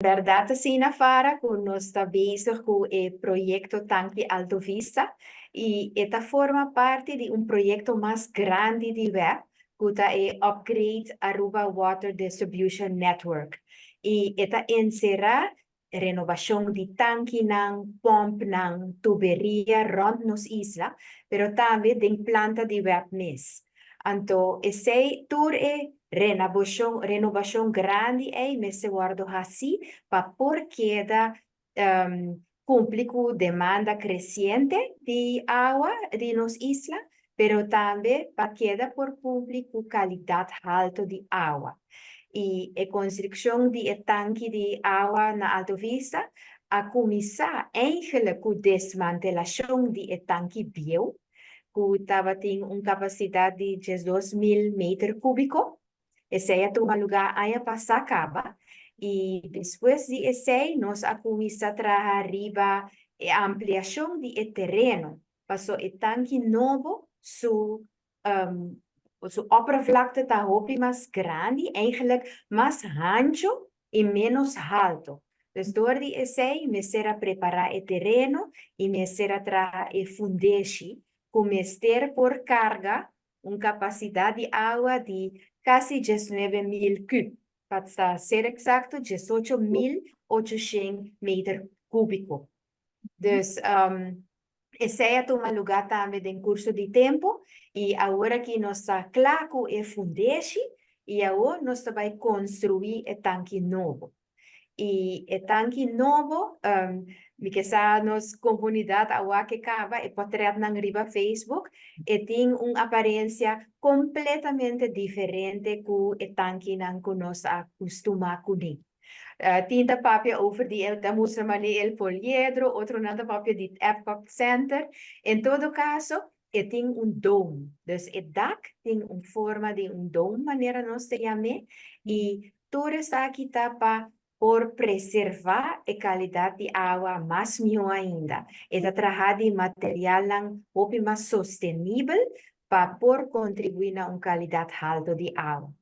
Verdade, sim, na Fara, que nós está bezig com o projeto Tanque Alto Vista, e esta forma parte de um projeto mais grande de web, que é Upgrade Aruba Water Distribution Network. E esta encerra renovação de tanque, não, pomp, não, tuberia, rond nos isla, pero também de planta de web mes. Então, esse tour é renovação grande, mas se guarda assim, para porque da cumplir con demanda creciente de agua de nos isla, pero también para queda por cumplir con calidad alta de agua. Y la construcción de tanque de agua na Alto Vista a começar eigenlijk com desmantelação de tanque bio, que estava tem uma capacidade de 12.000 metros cúbicos. Esse é o lugar aí para acaba. E depois de esse, nós a começar a trabalhar arriba a ampliação de terreno. Passou o tanque novo, su oppervlakte está hopi mais grande, eigenlijk mais ancho e menos alto. Dus door die essay, me será preparar o terreno e me será trabalhar o fundação, começar por carga, uma capacidade de água de quase 19.000 cúbicos. Para ser exato, 18.800 metros cúbicos. Dus esse é um lugar também de curso de tempo e agora que nós está claro com o fundação e agora nós vai construir o tanque novo. E o tanque novo, que sa nos comunidade agora que acaba e pode na riba Facebook e tem uma aparência completamente diferente com o tanque que nós acostumamos com. Tinta papia over die da Musamali el Poliedro, outro nada papia de Epcot Center. Em todo caso, tem dome. Dus het dak tem forma de dome, maneira nós te chame, e tudo está aqui para por preservar a qualidade de água mais melhor ainda. E trabalhar de material mais sustentável para por contribuir na uma qualidade alta de água.